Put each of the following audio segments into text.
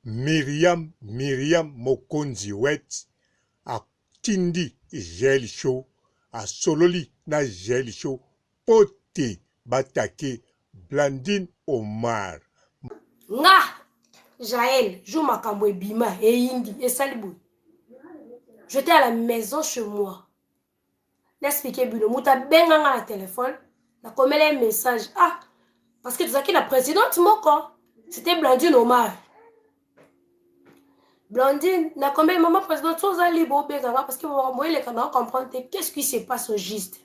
Miriam Mokonzi wet a tindi gel show a sololi na gel show pote batake Blandine Omar. Nga Jaël joue makambo ebima et indi et salibou. J'étais à la maison chez moi. N'expliquez bino muta benga nga na téléphone na komela un message parce que tu sais que la présidente moko c'était Blandine Omar. Blandine na komela maman présidente soza libo benga parce que moi il est quand comprendre qu'est-ce qui se passe au juste.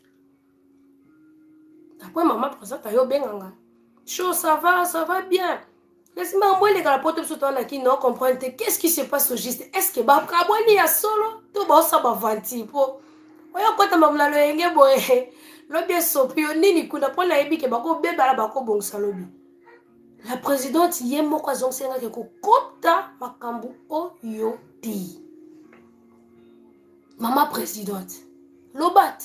Après maman présidente ayo benga chaud ça va bien. Laisse-moi moi les gars pour tout temps qui non comprendre qu'est-ce qui se passe au juste. Est-ce que ba kaboni ya solo to ba ça ba vanti po. Oya kota mamla lo yenge boye. Lobi sopio nini kuna pona yebi ke bako beba la bako bongsa lobi. La présidente yé moko azongsenga ke ko kota makambu oyo ti. Maman présidente. Lobat.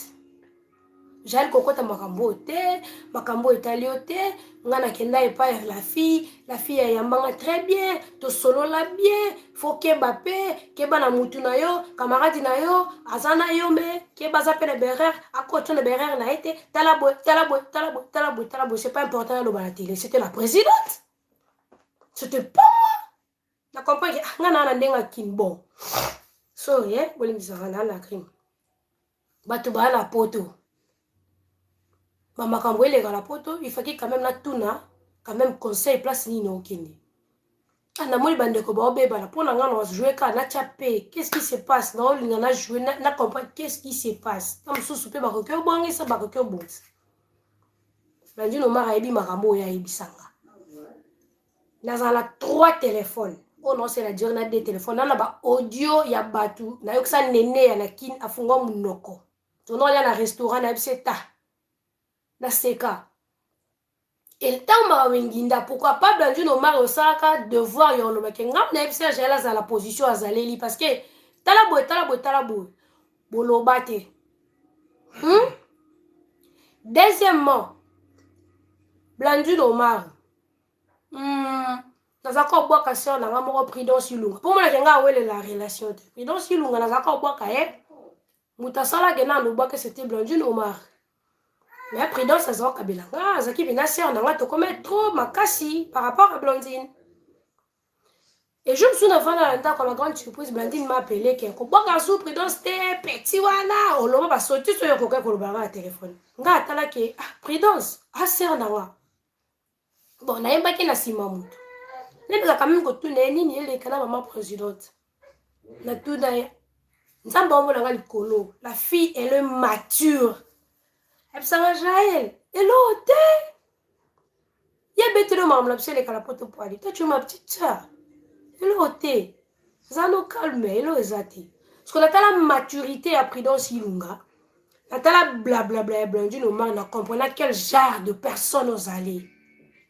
J'allais kokota makambo te, makambo italio te, ngana kenda epa la fille yambanga très bien, to solo la bien, faut keba pe, keba na mutu na yo, camarade na yo, azana yo me, keba za pe na berer, akoto na berer na ete, talabo, c'est pas important le la télé, c'était la présidente. C'était pas moi. Na comprends que ngana na ndenga kinbo. So, bolingi zana na crime. Batu ba na poto. Maman quand elle est dans la poto, il faut qu'il quand même la tuna, quand même conseil place ni no kende. Na moli bande ko ba obeba la pona ngana jouer ka na chapé. Qu'est-ce qui se passe? Na oli ngana jouer na comprendre qu'est-ce qui se passe. Tam susu pe ba ko kyo bongi sa ba ko kyo bongi. Blandine Omar ebi makambo ya ebisanga. Na za la 3 téléphones. Oh non, c'est la durée na 2 téléphones. Na ba audio ya batu. Na yoksa nene ya na kin afunga munoko. Tono ya na restaurant na biseta. Na seka. Et le temps m'a wenginda, pourquoi pas Blandine Omar osaka devoir yon lo meke ngam na ebisa jela za la position azaleli parce que talabo bolobate. Deuxièmement, Blandine Omar nazaka obwaka sœur na ngamo Prudence Ilunga. Pour moi nga wele la relation. Prudence Ilunga nazaka obwaka mutasala gena no bwaka c'était Blandine Omar. Mais Prudence, ça se voit qu'à Zaki Binassi, on a commettre trop makasi par rapport à Blandine. Et je me souviens avant dans le temps, comme ma grande surprise, Blandine m'a appelé que quand sous Prudence, t'es petit, wana, on l'a pas sauté sur le coquin pour le barrer à téléphone. Nga atala ke Prudence, assez en awa. Bon, n'a pas qu'il n'a si mamout. Les gens quand même que tout n'est ni les canards maman présidente. Na tout d'ailleurs. Nous avons la fille, elle est mature. Elle s'en Jaël. Hello, t'es. Il y a bête de maman, l'objet les calapotes au poil. Toi, tu es ma petite soeur. Hello, t'es. Zano calme, hello, Zati. Parce qu'on a la maturité à Prudence Ilunga. On a la blablabla, Blandine Omar, on comprend quel genre de personnes nous allons.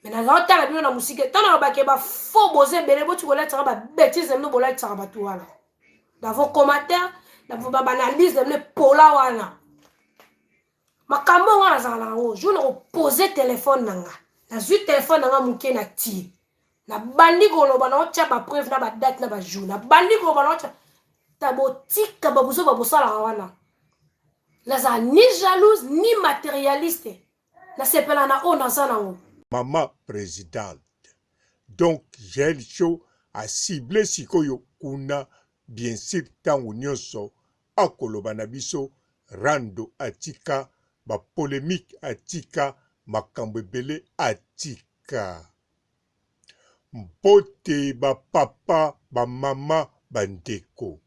Mais dans la temps, la musique, tant on a un faux bosé, belebo, tu voulais être un bêtise, nous voulons être un batouala. Dans vos commentaires, dans vos analyses, dans les pola wana. Makambo wana zala ngo je ne reposer téléphone nanga na zu téléphone nanga muke na ti na bandi ko loba na ocha ba preuve na ba date na ba jour na bandi ko loba na ocha tabotika babuzo babosala wana la za ni jalouse ni matérialiste na sepela na ona sana ngo Maman présidente. Donc j'ai chaud à cibler sikoyo kuna bien sûr tango nyonso akoloba na biso rando atika ba polémique atika makambo ebele atika mpote ba papa ba mama bandeko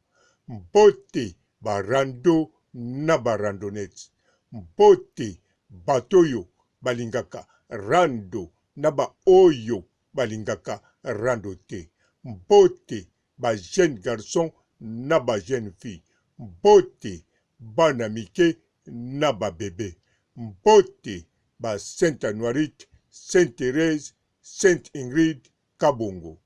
mpote ba rando na ba randonnette mpote batoyo balingaka rando na ba oyo balingaka rando te mpote ba jeune garçon na ba jeune fille mpote bana mike na ba bébé mpote ba Sainte Anuarite, Sainte Thérèse, Sainte Ingrid Kabongo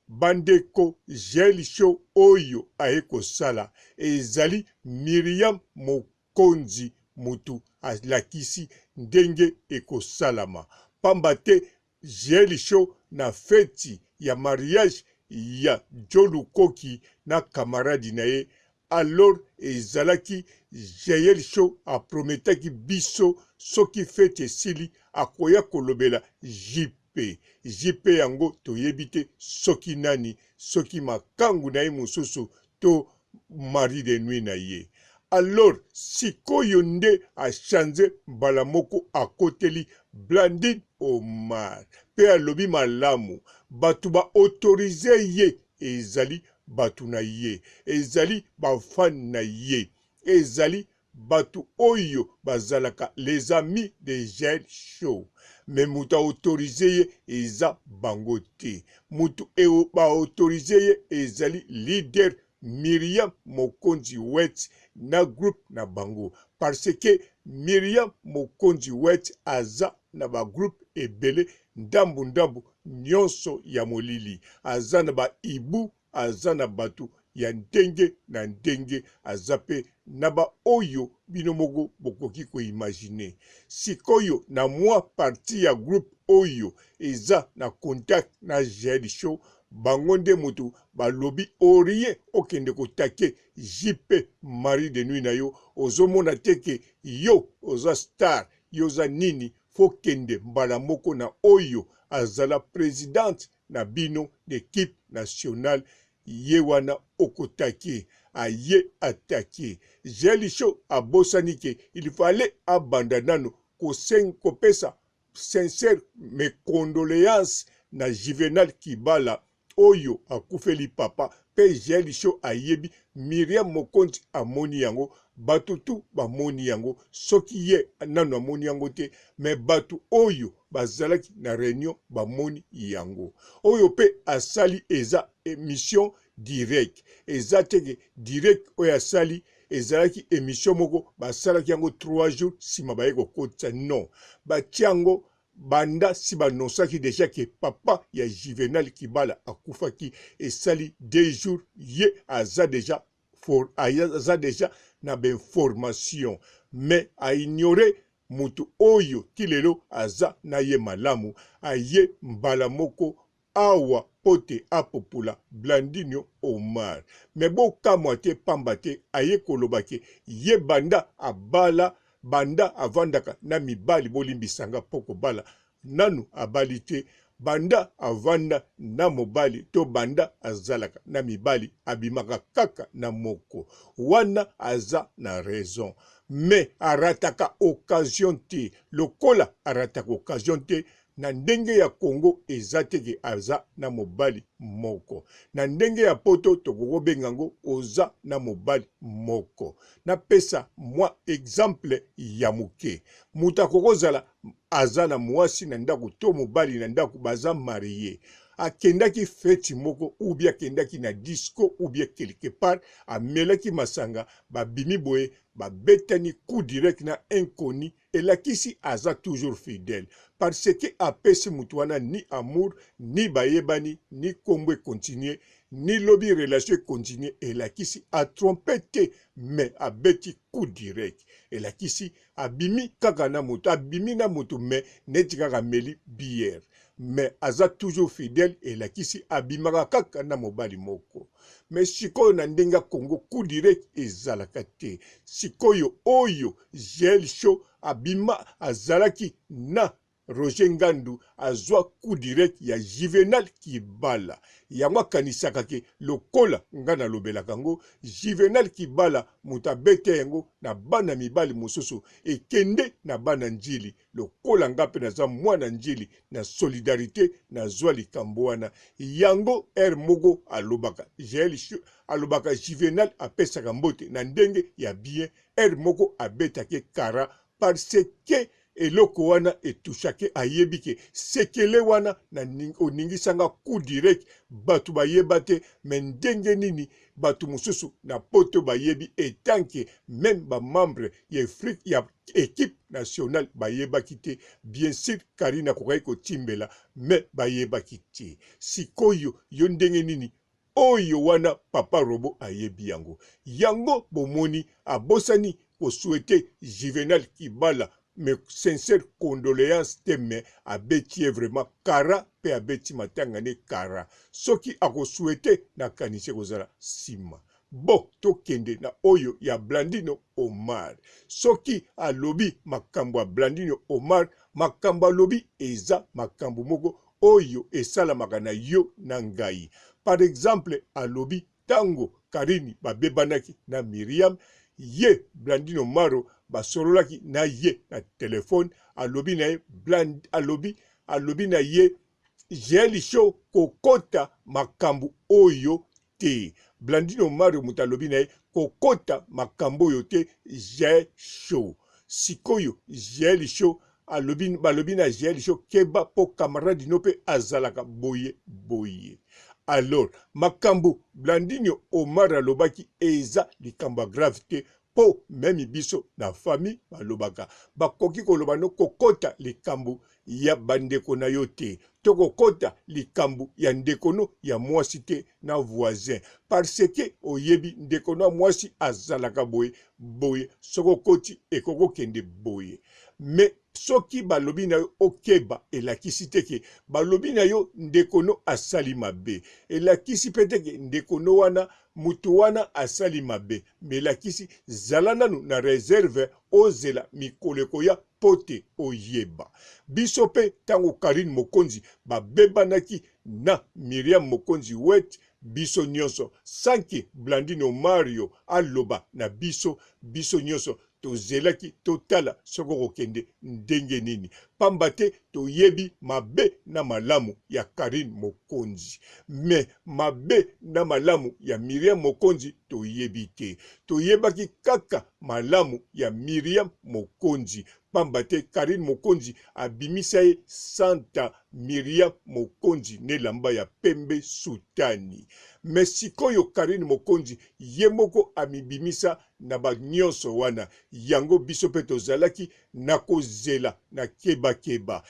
bandeko jelisho oyo aeko sala ezali Miriam Mokonzi mutu alakisi ndenge ekosalama pamba te jelisho na feti ya mariage ya Jolu Koki na camarade na ye. Alors ezalaki Jael Show aprometaki biso soki fete sili akoya kolobela JP yango toyebi te soki nani, soki makangu na ye mosusu to mari de nuit na ye. Alors sikoyo nde achange mbala moko akoteli Blandine Omar pe alobi malamu batu ba autorize ye ezali batu na ye, ezali bafan na ye, ezali batu oyo bazalaka les amis de Jael Show. Me mutu autorize ye eza bango te. Mutu ba autorize ye ezali leader Miriam Mokonzi Wet na groupe na bango. Parce que Miriam Mokonzi Wet aza na ba groupe ebele ndambu nyonso ya molili. Aza na ba ibu, aza na batu ya ndenge na ndenge, aza pe na ba oyo bino moko bokoki ko imaginer. Sikoyo na mwa parti ya groupe oyo eza na contact na Jael Show, bango nde mutu balobi orie okende kotake JP mari de nuit na yo, ozomona teke yo oza star, yo za nini, fokende mbala moko na oyo azala présidente na bino d'équipe nationale, ye wana okotake aye atake. Jael Show abosani ke il fallait abandonner kopesa sincère mes condoléances na Juvenal Kibala oyo akufeli papa pe Jael Show ayebi Miriam Mokonzi amoni yango, batu tu bamoni yango, soki ye nano amoni yango te, me batu oyo bazalaki na réunion bamoni yango. Oyo pe asali eza émission direct, eza teke direct oyo asali ezalaki émission moko basalaki yango 3 jours sima baye kokotisa, non batiango banda si banosaki deja ke papa ya Juvenal Kibala akufaki, esali 2 jours ye aza deja na information, mais a ignoré mutu oyo kilelo aza na ye malamu, aye mbala moko awa pote apopula Blandine Omar. Mais bo kamwa te pamba te aye kolobake ye banda abala, banda avandaka na mibali bolimbisanga poko bala nanu abali te, banda avanda na mobali to banda azalaka na mibali abimaka kaka na moko, wana aza na raison. Mais arataka occasion te, lokola arataka occasion te, na ndenge ya Congo ezateke aza na mobali moko, na ndenge ya poto tokobengango oza na mobali moko. Na pesa mwa exemple ya muke, muta kokozala aza na mwasi na ndako to mobali na ndako baza marié, akendaki feti moko ou bien akendaki na disco ou bien quelque part amelaki masanga, babimi boye babetani coup direct na inconnu, elakisi aza toujours fidèle parce que apesi mutu wana ni amour, ni bayebani, ni kombo continuer, ni lobby relation continue, elakisi a trompete, mais abeti coup direct, elakisi abimi kaka na mutu, abimi na mutu mais neti kaka meli bière, mais aza toujours fidèle, elakisi abimaka kaka na mobali moko. Mais sikoyo na ndenga Congo coup direct ezalaka te. Sikoyo oyo Jael Show abima azalaki na Roger Ngandu azwa coup direct ya Juvenal Kibala. Yango akanisaka ke lokola nga na lobela kango Juvenal Kibala mutabete yango na bana mibali mosusu ekende na bana njili, lokola nga pe naza mwana njili na solidarité na zwa likambo wana. Yango mogo alobaka Jael Show alobaka Juvenal apesaka mbote na ndenge ya bien, moko abetake kara parce que eloko wana etushake ayebike sekele wana na oningisanga coup direct batu bayebate, mais ndenge nini batu mususu na poto bayebi etanke même ba membre ya équipe nationale bayebaki te, bien sûr Karina kokai kotimbela mais bayebaki te. Sikoyo yo ndenge nini oyo wana papa Robo ayebi yango, yango bomoni abosani ko souhaiter Juvenal Kibala mes sincères condoléances teme abeti vraiment kara pe abeti matangane kara soki akosouhaite na kanise kozala sima bo tokende na oyo ya Blandino Omar soki alobi makambo ya Blandino Omar makambo alobi eza makambo moko oyo esalamaka na yo na ngai par exemple alobi tango Karine babebanaki na Miriam ye Blandino Maro basololaki na ye na telefone alobi na ye alobi na ye jelisho kokota makambo oyo te Blandino Maro mutu alobi na ye kokota makambo oyo te jesho sikoyo jelisho balobi na jelisho keba po camarade no pe azalaka boye alors makambo Blandino Omar alobaki eza likambo grave te po memi biso na famille balobaka bakoki koloba no kokota likambo ya bandeko na yo te to kokota likambo ya ndeko no ya mwasi te na voisin parce que oyebi ndeko no mwasi azalaka boye soko koti ekoko kende boye mais soki balobi na yo okeba elakisi teke balobi na yo ndeko no asali mabe elakisi peteke ndeko no wana mutu wana asali mabe melakisi zala nanu na réserve ozela mikoleko ya pote oyeba biso pe tango Karine Mokonzi babebanaki na Miriam Mokonzi wet biso nyonso sanki Blandino Mario aloba na biso nyonso tozelaki totala soko kokende ndenge nini pamba te toyebi mabe na malamu ya Karine Mokonzi me mabe na malamu ya Miriam Mokonzi toyebi te toyebaki kaka malamu ya Miriam Mokonzi pamba te Karine Mokonzi abimisa ye Santa Miriam Mokonzi nelamba ya pembe sutani me sikoyo Karine Mokonzi ye moko amibimisa na banyonso wana yango biso pe tozalaki na kozela na keba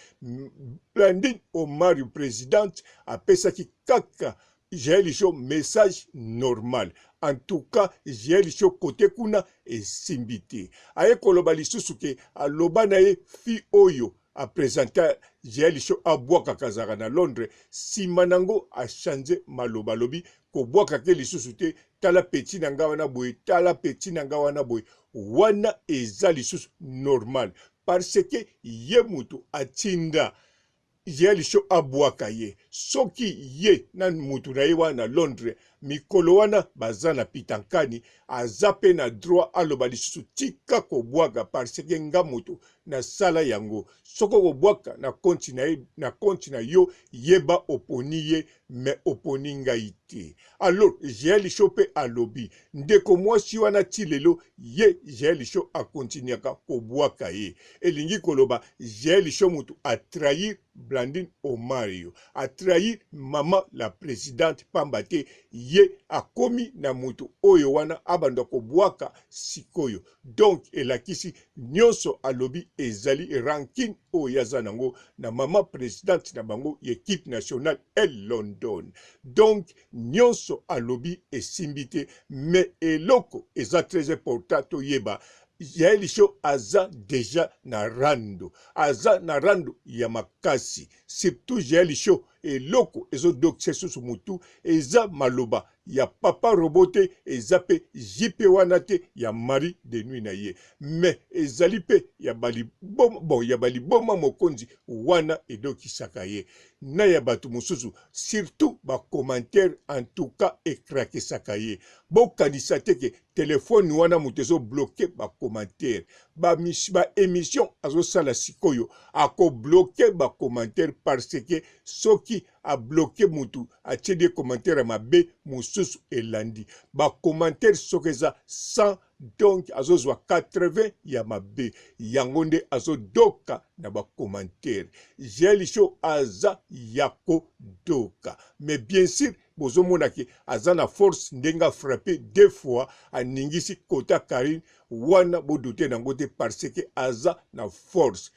Blandine Omar présidente apesaki kaka jelisho message normal en tout cas jelisho kote kuna esimbite aye koloba lisusu ke aloba na ye fi oyo a présenter jelisho abwaka kazaka na Londres simanango a changer maloba lobi ko bwaka ke lisusu te tala petit na nga wana boye tala petit na nga wana boye wana eza lisusu normal parce que ye mutu atinda jelisho abwaka ye soki ye na mutu na ye wana Londres mikolo wana baza na pitankani aza pe na droit aloba lisusu tika kobwaka parce que nga mutu na sala yango soko kobwaka na konti na yo yeba oponi ye me oponi ngai te alors jelisho pe alobi ndeko mwasi wana ti lelo ye jelisho akontinuaka kobwaka ye elingi koloba jelisho mutu atrahir Blandine Omario atrahir mama la présidente pamba te ye akomi na mutu oyo wana abanda kobwaka sikoyo donc elakisi nyonso alobi ezali ranking oyo aza nango na mama présidente na bango équipe nationale el London donc nyonso alobi esimbi te mais eloko eza très important toyeba jelisho aza deja na rando ya makasi surtout jelisho eloko ezodokise susu mutu eza maloba ya papa robote eza pe jipe wana te ya mari de nuit na ye mais ezali pe ya baliboma mokonzi wana edokisaka ye na ya batu mosusu surtout ba commentaire en tout cas ekrakisaka ye bokanisa teke telefone wana mutu ezobloke ba commentaire ba émission azosala sikoyo akobloke ba commentaire parce que soki a bloqué mutu atie des commentaires mabe mususu elandi ba commentaire sokeza 100 donc azozwa 80 ya mabe yango nde azodoka na ba commentaire jelisho aza yako doka mais bien sûr bozomona ke aza na force ndenga frappé deux fois aningisi kota Karine wana bodute nango te parce que aza na force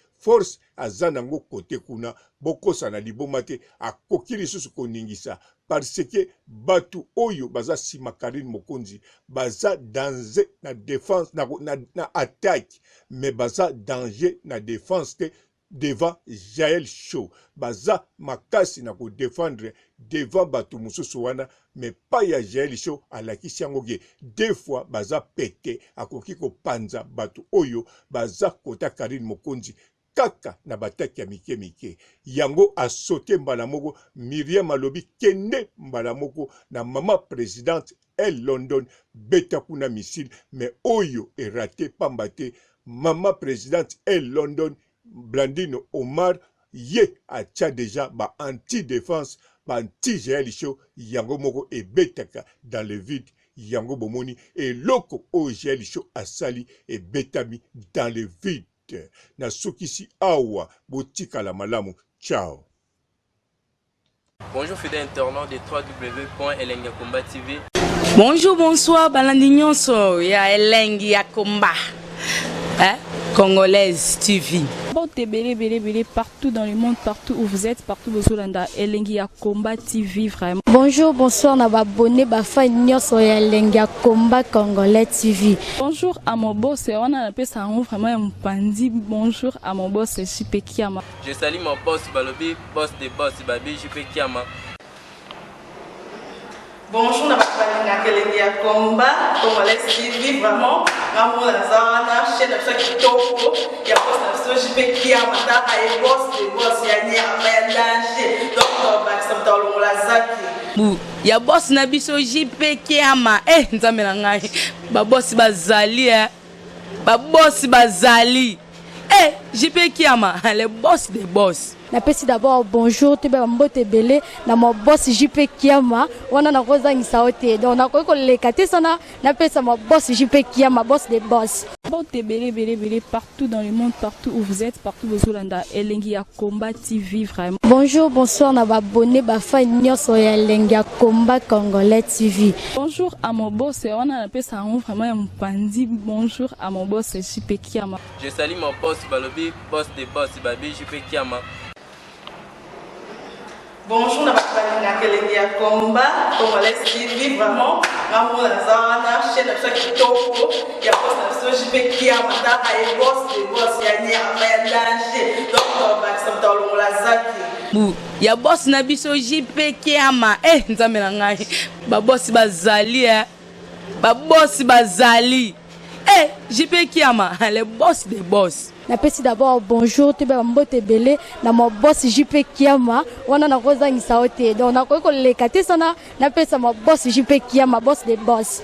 aza nango kote kuna bokosa na liboma te akoki lisusu koningisa parce que batu oyo baza sima Karine Mokonzi baza danger na défense na attaque mais baza danger na défense te devant Jaël Chaud baza makasi na ko défendre devant batu mususu wana mais pas ya Jaël Chaud alakisi yango ge deux fois baza pété akoki ko panza batu oyo baza kota Karine Mokonzi kaka na bataki ya mike yango a sauté mbala moko Myriam alobi kende mbala moko na mama présidente elle London beta kuna missile mais oyo est raté pambate mama présidente elle London Blandine Omar ye atia déjà ba anti-défense ba anti-Jaël Chaud yango moko e betaka dans le vide yango bomoni et loko o Jaël Chaud asali e betami dans le vide na sokisi awa botika la malamu. Ciao. Bonjour fidèles internautes de www.elengiakomba TV. Bonjour, bonsoir, balandi nyonso ya Elengi ya Komba. Congolaise TV. Bon, belé partout dans le monde, partout où vous êtes, partout où vous êtes, Elengi ya Komba TV vraiment. Bonjour, bonsoir, na abonné bafa nyonso ya Elengi ya Komba Congolais TV. Bonjour à mon boss, on a appelé ça vraiment un pandi. Bonjour à mon boss, JP Kiama. Je salue mon boss Balobi, boss des boss Babi, JP Kiama. Bonjour, na Elengi ya Komba Congolais TV vraiment. Ngamo na zana chaîne de chaque toko ya boss na JP Kiama ta ay boss des boss ya ni ama danger. Donc ba samta longola zaki. Ya boss na biso JP Kiama nzambe na ngai ba boss bazali ba boss bazali JP Kiama le boss des boss. Napesi d'abord bonjour te ba mbote belé na mo boss JP Kiama wana na kozangisa ote donc na ko lekate sana napesa mo boss JP Kiama boss des boss. Bon, belé partout dans le monde, partout où vous êtes, partout où vous êtes, Elengi ya Komba TV vraiment. Bonjour, bonsoir, na abonné bafa nyonso ya Elengi ya Komba Congolais TV. Bonjour à mon boss, on a appelé ça vraiment un pandi. Bonjour à mon boss, JP Kiama. Je salue mon boss Balobi, boss des boss Babi, JP Kiama. Bonjour, na Elengi ya Komba Congolais TV vraiment. Ngamo na zana chaîne de chaque toko ya boss na JP Kiama ta ay boss des boss ya ni ama danger. Donc ba samta longola zaki. Ya boss na biso JP Kiama nzambe na ngai ba boss bazali ba boss bazali JP Kiama le boss des boss. Napesi d'abord bonjour te ba mbote belé na mo boss JP Kiama wana na kozangisa ote donc na ko lekate sana napesa mo boss JP Kiama boss des boss.